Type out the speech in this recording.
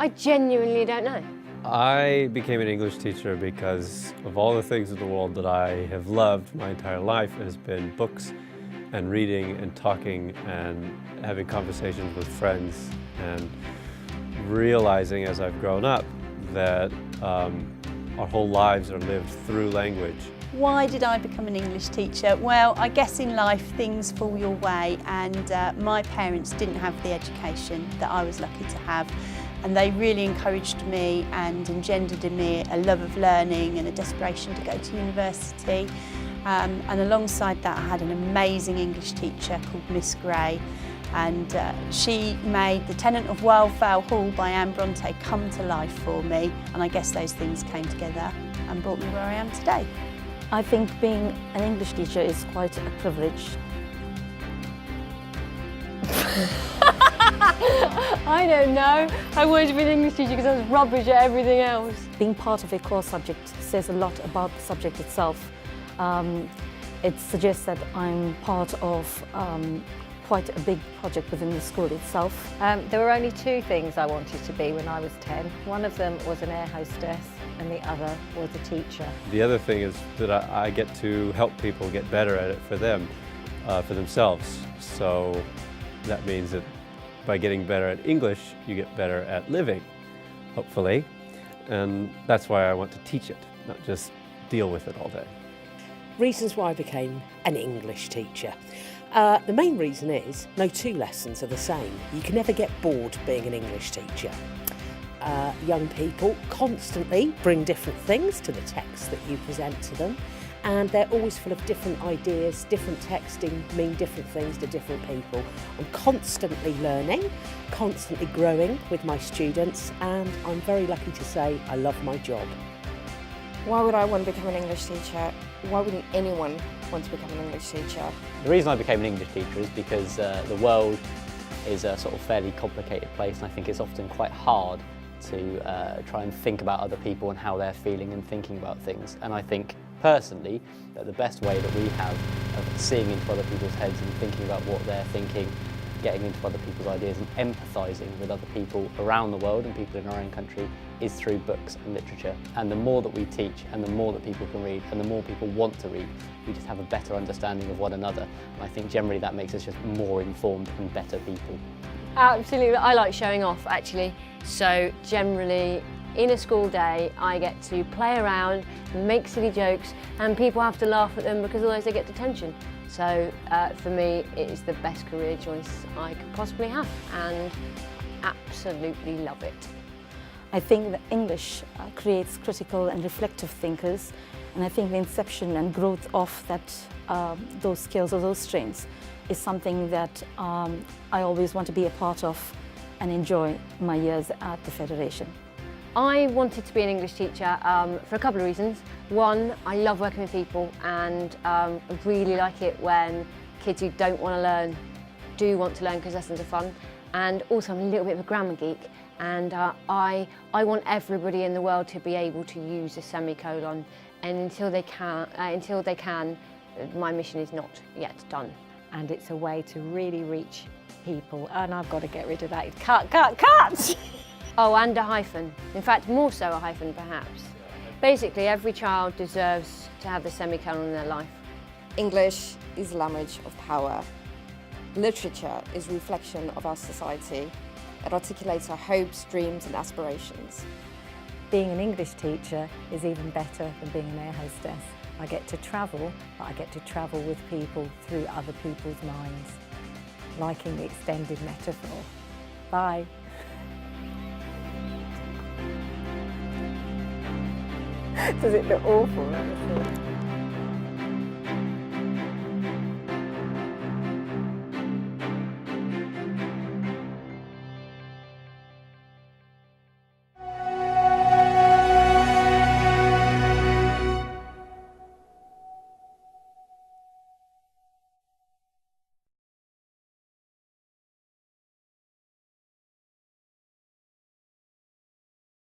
I genuinely don't know. I became an English teacher because of all the things in the world that I have loved my entire life has been books and reading and talking and having conversations with friends and realizing as I've grown up that our whole lives are lived through language. Why did I become an English teacher? Well, I guess in life things fall your way, and my parents didn't have the education that I was lucky to have, and they really encouraged me and engendered in me a love of learning and a desperation to go to university. And alongside that I had an amazing English teacher called Miss Gray, and she made The Tenant of Wildfowl Hall by Anne Bronte come to life for me, and I guess those things came together and brought me where I am today. I think being an English teacher is quite a privilege. I don't know. I wanted to be an English teacher because I was rubbish at everything else. Being part of a core subject says a lot about the subject itself. It suggests that I'm part of quite a big project within the school itself. There were only two things I wanted to be when I was 10. One of them was an air hostess and the other was a teacher. The other thing is that I get to help people get better at it for them, for themselves. So that means that by getting better at English, you get better at living, hopefully. And that's why I want to teach it, not just deal with it all day. Reasons why I became an English teacher. The main reason is no two lessons are the same. You can never get bored being an English teacher. Young people constantly bring different things to the text that you present to them, and they're always full of different ideas. Different texting mean different things to different people. I'm constantly learning, constantly growing with my students, and I'm very lucky to say I love my job. Why would I want to become an English teacher? Why wouldn't anyone want to become an English teacher? The reason I became an English teacher is because the world is a sort of fairly complicated place, and I think it's often quite hard to try and think about other people and how they're feeling and thinking about things. And I think personally that the best way that we have of seeing into other people's heads and thinking about what they're thinking, getting into other people's ideas and empathising with other people around the world and people in our own country is through books and literature. And the more that we teach and the more that people can read and the more people want to read, we just have a better understanding of one another. And I think generally that makes us just more informed and better people. Absolutely, I like showing off actually. So generally in a school day I get to play around, make silly jokes, and people have to laugh at them because otherwise they get detention. So for me it is the best career choice I could possibly have, and absolutely love it. I think that English creates critical and reflective thinkers, and I think the inception and growth of that, those skills or those strengths is something that I always want to be a part of and enjoy my years at the Federation. I wanted to be an English teacher for a couple of reasons. One, I love working with people, and I really like it when kids who don't want to learn do want to learn because lessons are fun. And also I'm a little bit of a grammar geek, and I want everybody in the world to be able to use a semicolon, and until they can, my mission is not yet done. And it's a way to really reach people, and I've got to get rid of that. Cut! Oh, and a hyphen. In fact, more so a hyphen perhaps. Basically, every child deserves to have the semicolon in their life. English is a language of power. Literature is a reflection of our society. It articulates our hopes, dreams and aspirations. Being an English teacher is even better than being an air hostess. I get to travel, but I get to travel with people through other people's minds. Liking the extended metaphor. Bye. Does it look awful?